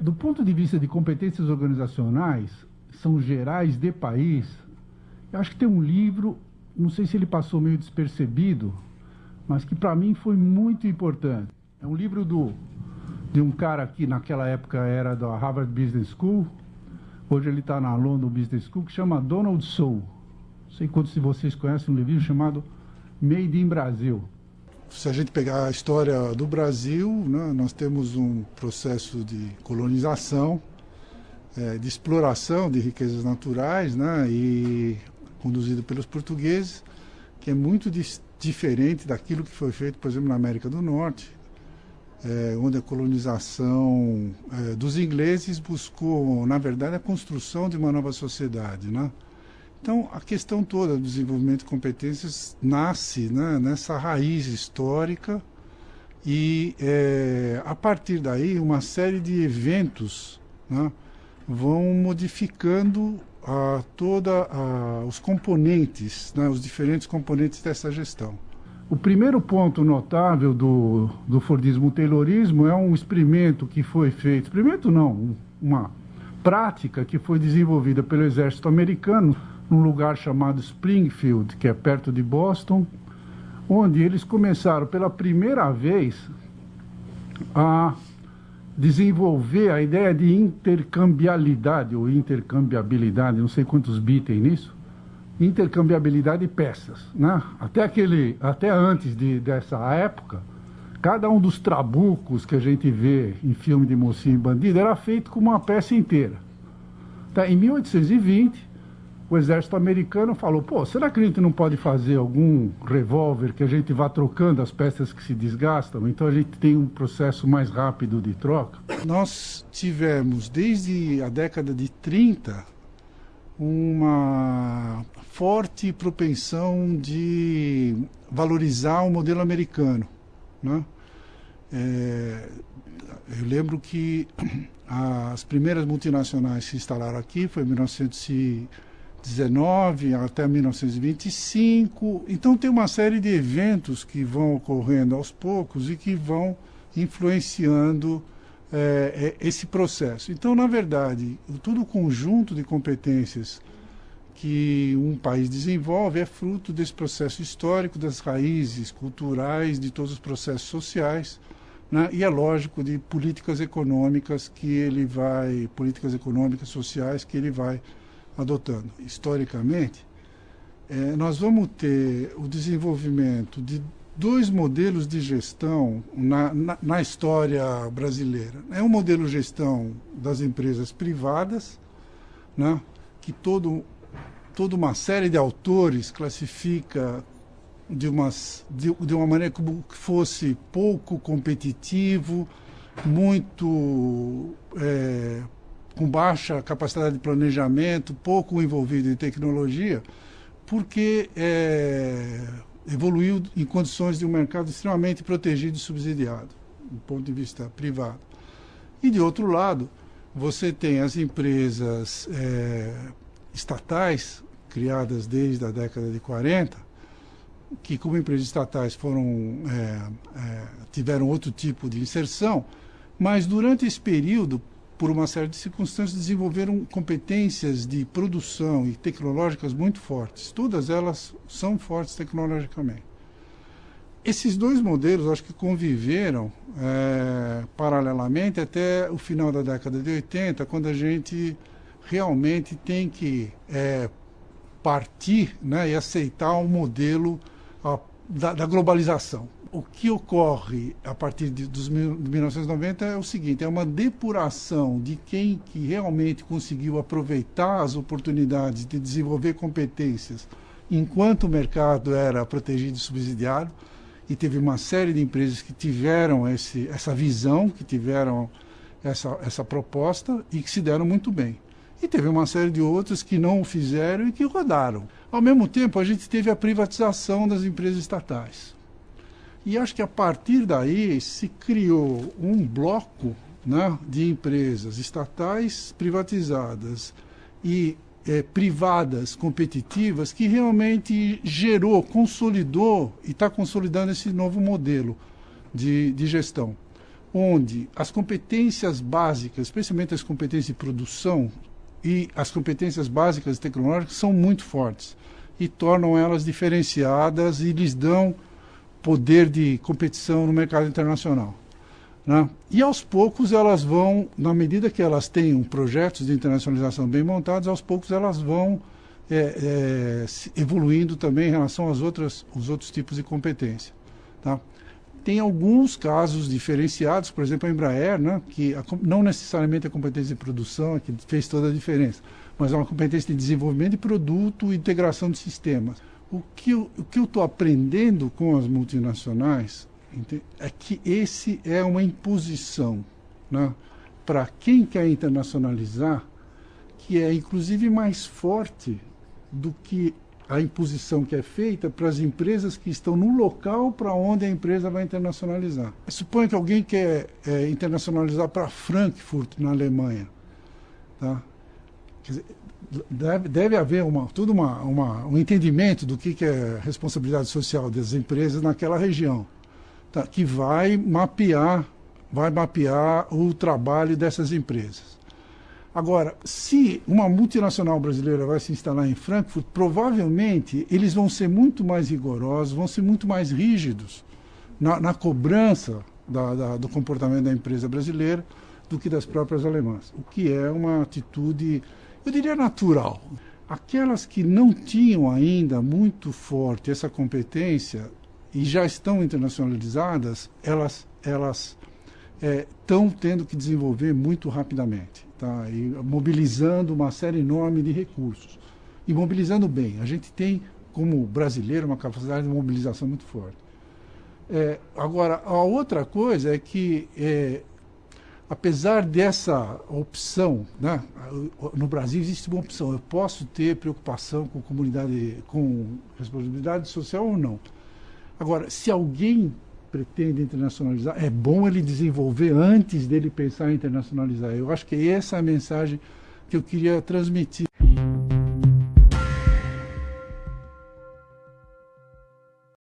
Do ponto de vista de competências organizacionais, são gerais de país, eu acho que tem um livro, não sei se ele passou meio despercebido, mas que para mim foi muito importante. É um livro de um cara que naquela época era da Harvard Business School, hoje ele está na London Business School, que chama Donald Soul. Não sei quantos de vocês conhecem um livro chamado Made in Brasil. Se a gente pegar a história do Brasil, né, nós temos um processo de colonização, de exploração de riquezas naturais, né, e conduzido pelos portugueses, que é muito diferente daquilo que foi feito, por exemplo, na América do Norte, onde a colonização dos ingleses buscou, na verdade, a construção de uma nova sociedade, né? Então, a questão toda do desenvolvimento de competências nasce, né, nessa raiz histórica e, a partir daí, uma série de eventos, né, vão modificando os componentes, né, os diferentes componentes dessa gestão. O primeiro ponto notável do Fordismo-Taylorismo é um experimento que foi feito, experimento não, uma prática que foi desenvolvida pelo exército americano num lugar chamado Springfield, que é perto de Boston, onde eles começaram pela primeira vez a desenvolver a ideia de intercambiabilidade ou intercambiabilidade, não sei quantos bits tem nisso, intercambiabilidade de peças, né? Até antes dessa época, cada um dos trabucos que a gente vê em filme de mocinho e bandido era feito com uma peça inteira. Tá? Em 1820, o exército americano falou, pô, será que a gente não pode fazer algum revólver que a gente vá trocando as peças que se desgastam? Então a gente tem um processo mais rápido de troca. Nós tivemos, desde a década de 30, uma forte propensão de valorizar o modelo americano, né? Eu lembro que as primeiras multinacionais que se instalaram aqui foi em 1919 até 1925. Então tem uma série de eventos que vão ocorrendo aos poucos e que vão influenciando esse processo. Então, na verdade, todo o conjunto de competências que um país desenvolve é fruto desse processo histórico, das raízes culturais, de todos os processos sociais, né? E é lógico de políticas econômicas sociais que ele vai adotando. Historicamente, nós vamos ter o desenvolvimento de dois modelos de gestão na história brasileira. É um modelo de gestão das empresas privadas, né, que toda uma série de autores classifica de uma maneira como que fosse pouco competitivo, muito com baixa capacidade de planejamento, pouco envolvido em tecnologia, porque evoluiu em condições de um mercado extremamente protegido e subsidiado, do ponto de vista privado. E, de outro lado, você tem as empresas estatais, criadas desde a década de 40, que, como empresas estatais, tiveram outro tipo de inserção, mas, durante esse período, por uma série de circunstâncias, desenvolveram competências de produção e tecnológicas muito fortes. Todas elas são fortes tecnologicamente. Esses dois modelos, acho que conviveram paralelamente até o final da década de 80, quando a gente realmente tem que partir, né, e aceitar um modelo da globalização. O que ocorre a partir de 1990 é o seguinte, é uma depuração de quem que realmente conseguiu aproveitar as oportunidades de desenvolver competências enquanto o mercado era protegido e subsidiado, e teve uma série de empresas que tiveram essa visão, que tiveram essa proposta e que se deram muito bem. E teve uma série de outras que não o fizeram e que rodaram. Ao mesmo tempo, a gente teve a privatização das empresas estatais. E acho que a partir daí se criou um bloco, né, de empresas estatais privatizadas e privadas, competitivas, que realmente gerou, consolidou e está consolidando esse novo modelo de gestão, onde as competências básicas, especialmente as competências de produção e as competências básicas tecnológicas, são muito fortes e tornam elas diferenciadas e lhes dão poder de competição no mercado internacional, né? E aos poucos elas vão, na medida que elas tenham projetos de internacionalização bem montados, aos poucos elas vão evoluindo também em relação aos outros tipos de competência, tá? Tem alguns casos diferenciados, por exemplo a Embraer, né, que não necessariamente a competência de produção é que fez toda a diferença, mas é uma competência de desenvolvimento de produto e integração de sistemas. O que eu estou aprendendo com as multinacionais é que esse é uma imposição, né, para quem quer internacionalizar, que é inclusive mais forte do que a imposição que é feita para as empresas que estão no local para onde a empresa vai internacionalizar. Suponha que alguém quer internacionalizar para Frankfurt, na Alemanha, tá? Quer dizer, deve haver um entendimento do que é responsabilidade social das empresas naquela região, tá? Que vai mapear o trabalho dessas empresas. Agora, se uma multinacional brasileira vai se instalar em Frankfurt, provavelmente eles vão ser muito mais rigorosos, vão ser muito mais rígidos na cobrança do comportamento da empresa brasileira do que das próprias alemãs, o que é uma atitude, eu diria, natural. Aquelas que não tinham ainda muito forte essa competência e já estão internacionalizadas, elas estão tendo que desenvolver muito rapidamente. Tá, e mobilizando uma série enorme de recursos. E mobilizando bem. A gente tem, como brasileiro, uma capacidade de mobilização muito forte. Agora, a outra coisa é que, apesar dessa opção, né, no Brasil existe uma opção. Eu posso ter preocupação com comunidade, com responsabilidade social ou não. Agora, se alguém pretende internacionalizar, é bom ele desenvolver antes dele pensar em internacionalizar. Eu acho que essa é a mensagem que eu queria transmitir